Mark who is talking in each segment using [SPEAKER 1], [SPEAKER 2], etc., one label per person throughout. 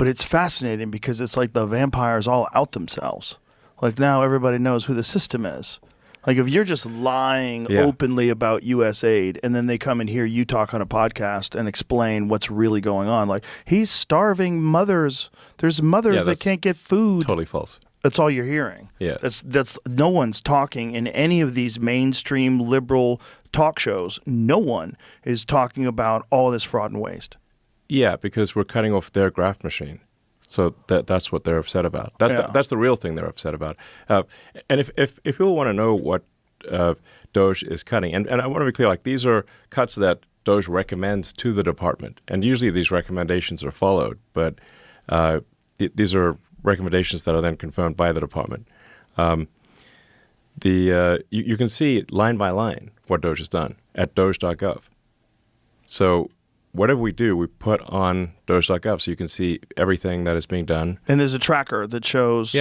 [SPEAKER 1] But it's fascinating because it's like the vampires all out themselves. Like now everybody knows who the system is. Like if you're just lying openly about U.S. aid and then they come and hear you talk on a podcast and explain what's really going on. Like he's starving mothers. There's mothers that can't get food.
[SPEAKER 2] Totally false.
[SPEAKER 1] That's all you're hearing.
[SPEAKER 2] Yeah.
[SPEAKER 1] That's no one's talking in any of these mainstream liberal talk shows. No one is talking about all this fraud and waste.
[SPEAKER 2] Yeah, because we're cutting off their graft machine. So that's what they're upset about. That's the real thing they're upset about. And if people want to know what DOGE is cutting, and I want to be clear, like these are cuts that DOGE recommends to the department, and usually these recommendations are followed, but these are recommendations that are then confirmed by the department. You can see line by line what DOGE has done at doge.gov. So whatever we do, we put on doge.gov so you can see everything that is being done.
[SPEAKER 1] And there's a tracker that shows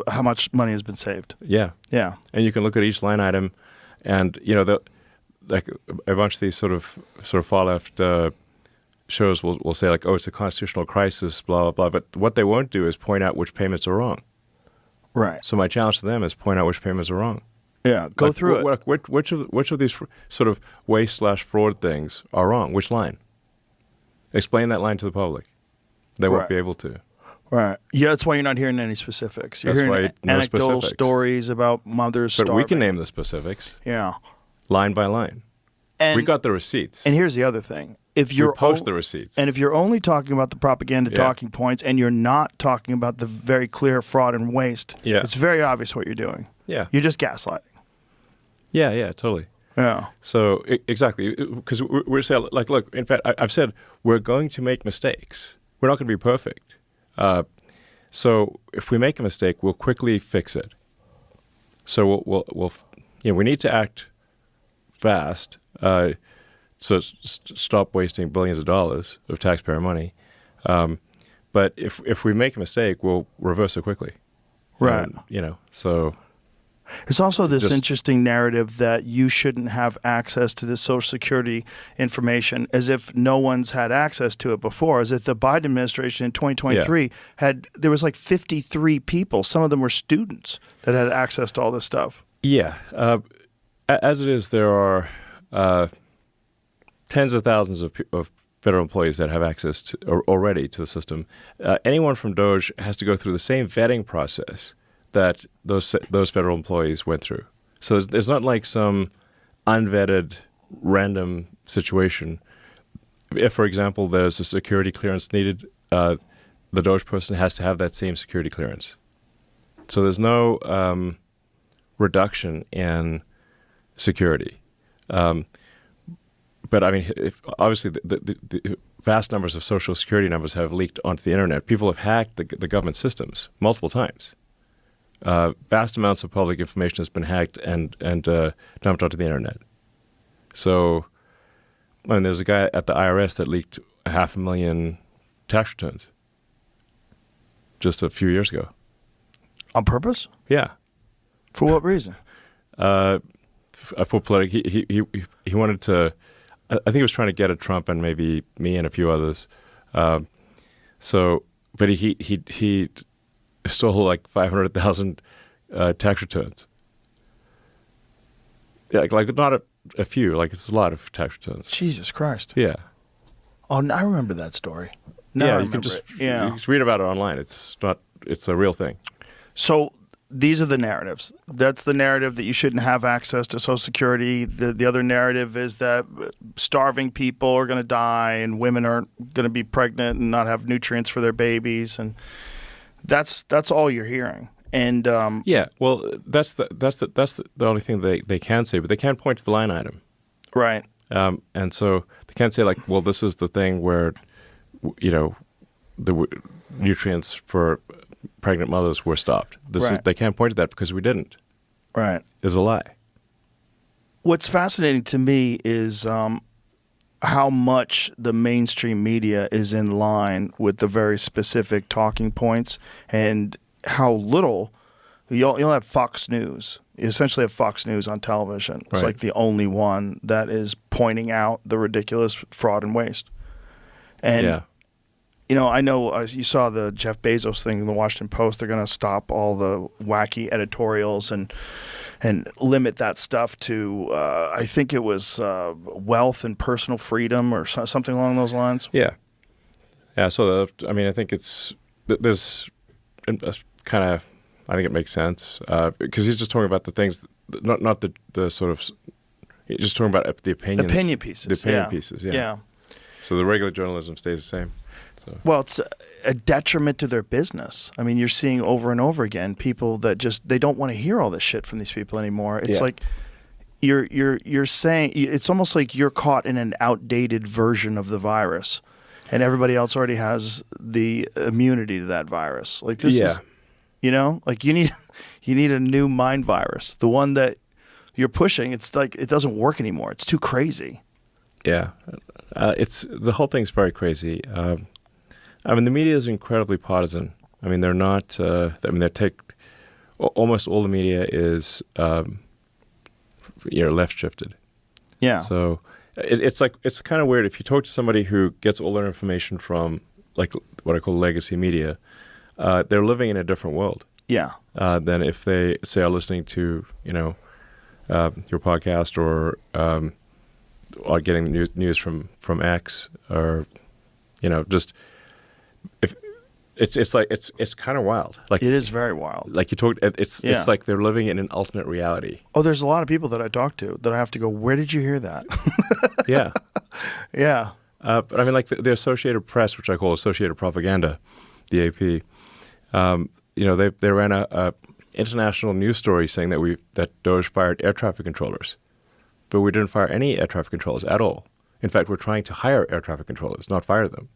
[SPEAKER 1] how much money has been saved.
[SPEAKER 2] Yeah.
[SPEAKER 1] Yeah.
[SPEAKER 2] And you can look at each line item and, like a bunch of these sort of far left shows will say like, oh, it's a constitutional crisis, blah, blah, blah. But what they won't do is point out which payments are wrong.
[SPEAKER 1] Right.
[SPEAKER 2] So my challenge to them is point out which payments are wrong.
[SPEAKER 1] Yeah, go through it.
[SPEAKER 2] Which of these sort of waste/fraud things are wrong? Which line? Explain that line to the public. They won't be able to.
[SPEAKER 1] Right. Yeah, that's why you're not hearing any specifics. You're hearing anecdotal stories about mothers starving.
[SPEAKER 2] But we can name the specifics.
[SPEAKER 1] Yeah.
[SPEAKER 2] Line by line. And we got the receipts.
[SPEAKER 1] And here's the other thing. If you're
[SPEAKER 2] we post the receipts.
[SPEAKER 1] And if you're only talking about the propaganda talking points and you're not talking about the very clear fraud and waste, it's very obvious what you're doing.
[SPEAKER 2] Yeah.
[SPEAKER 1] You're just gaslighting.
[SPEAKER 2] Yeah, totally.
[SPEAKER 1] Yeah.
[SPEAKER 2] So exactly, because we're saying, like, look, in fact, I've said we're going to make mistakes. We're not going to be perfect. So if we make a mistake, we'll quickly fix it. So we'll we need to act fast. So stop wasting billions of dollars of taxpayer money. But if we make a mistake, we'll reverse it quickly.
[SPEAKER 1] Right.
[SPEAKER 2] And, so.
[SPEAKER 1] There's also this interesting narrative that you shouldn't have access to this Social Security information, as if no one's had access to it before, as if the Biden administration in 2023 there was like 53 people, some of them were students, that had access to all this stuff. Yeah.
[SPEAKER 2] As it is, there are tens of thousands of federal employees that have access to, already to the system. Anyone from DOGE has to go through the same vetting process that those federal employees went through. So there's not like some unvetted random situation. If, for example, there's a security clearance needed, the DOGE person has to have that same security clearance. So there's no reduction in security. But I mean, obviously the vast numbers of Social Security numbers have leaked onto the internet. People have hacked the government systems multiple times. Vast amounts of public information has been hacked and dumped onto the internet. So, I mean, there's a guy at the IRS that leaked 500,000 tax returns just a few years ago.
[SPEAKER 1] On purpose?
[SPEAKER 2] Yeah.
[SPEAKER 1] For what reason?
[SPEAKER 2] For political. He wanted to. I think he was trying to get at Trump and maybe me and a few others. But he stole like 500,000 tax returns. Yeah, like not a few, like it's a lot of tax returns.
[SPEAKER 1] Jesus Christ.
[SPEAKER 2] Yeah.
[SPEAKER 1] Oh, I remember that story.
[SPEAKER 2] You can just read about it online. It's a real thing.
[SPEAKER 1] So these are the narratives. That's the narrative that you shouldn't have access to Social Security. The other narrative is that starving people are going to die and women aren't going to be pregnant and not have nutrients for their babies, and that's all you're hearing. And
[SPEAKER 2] well, that's the only thing they can say, but they can't point to the line item,
[SPEAKER 1] right?
[SPEAKER 2] And so they can't say like, well, this is the thing where, the nutrients for pregnant mothers were stopped. They can't point to that because we didn't.
[SPEAKER 1] Right,
[SPEAKER 2] is a lie.
[SPEAKER 1] What's fascinating to me is how much the mainstream media is in line with the very specific talking points, and how little you'll have Fox News. You essentially have Fox News on television. It's like the only one that is pointing out the ridiculous fraud and waste. And I know you saw the Jeff Bezos thing in the Washington Post. They're going to stop all the wacky editorials and limit that stuff to, I think it was wealth and personal freedom or something along those lines.
[SPEAKER 2] Yeah. Yeah. So, I think there's kind of, I think it makes sense because he's just talking about the things, not the sort of, he's just talking about the opinions.
[SPEAKER 1] Opinion pieces.
[SPEAKER 2] The opinion pieces, yeah.
[SPEAKER 1] Yeah.
[SPEAKER 2] So the regular journalism stays the same. So.
[SPEAKER 1] Well, it's a detriment to their business. I mean, you're seeing over and over again people that they don't want to hear all this shit from these people anymore. It's like you're saying it's almost like you're caught in an outdated version of the virus, and everybody else already has the immunity to that virus. Like this is, like you need a new mind virus. The one that you're pushing, it's like it doesn't work anymore. It's too crazy.
[SPEAKER 2] Yeah, it's the whole thing's very crazy. The media is incredibly partisan. I mean, they're not. Almost all the media is, left shifted.
[SPEAKER 1] Yeah.
[SPEAKER 2] So it's kind of weird if you talk to somebody who gets all their information from like what I call legacy media. They're living in a different world.
[SPEAKER 1] Yeah.
[SPEAKER 2] Than if they say are listening to your podcast or getting news from X or just. If it's kind of wild. Like
[SPEAKER 1] it is very wild.
[SPEAKER 2] Like you talked, it's like they're living in an alternate reality.
[SPEAKER 1] Oh, there's a lot of people that I talk to that I have to go, where did you hear that?
[SPEAKER 2] Yeah,
[SPEAKER 1] yeah.
[SPEAKER 2] But I mean, like the Associated Press, which I call Associated Propaganda, the AP. They ran a international news story saying that DOGE fired air traffic controllers, but we didn't fire any air traffic controllers at all. In fact, we're trying to hire air traffic controllers, not fire them.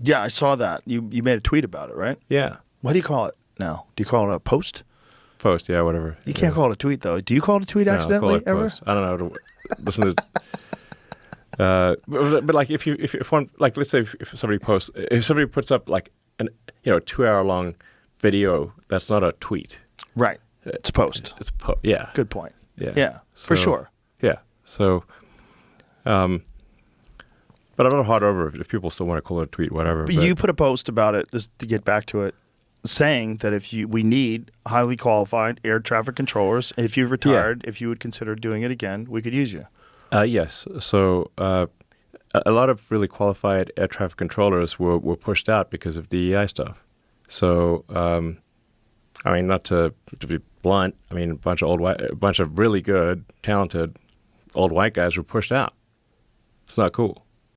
[SPEAKER 1] Yeah, I saw that. You made a tweet about it, right?
[SPEAKER 2] Yeah.
[SPEAKER 1] What do you call it now? Do you call it a post?
[SPEAKER 2] Post, yeah, whatever.
[SPEAKER 1] You can't call it a tweet, though. Do you call it a tweet accidentally
[SPEAKER 2] I call it
[SPEAKER 1] ever?
[SPEAKER 2] Post. I don't know how to listen to. But like if one like let's say if somebody puts up like an 2-hour long video, that's not a tweet.
[SPEAKER 1] Right. It's a post.
[SPEAKER 2] Yeah.
[SPEAKER 1] Good point.
[SPEAKER 2] Yeah.
[SPEAKER 1] Yeah. For sure.
[SPEAKER 2] Yeah. So. But I'm not hard over if people still want to call it a tweet, whatever.
[SPEAKER 1] But you put a post about it, just to get back to it, saying that we need highly qualified air traffic controllers. If you've retired, if you would consider doing it again, we could use you. Yes.
[SPEAKER 2] So a lot of really qualified air traffic controllers were pushed out because of DEI stuff. So, not to be blunt, a bunch of really good, talented old white guys were pushed out. It's not cool.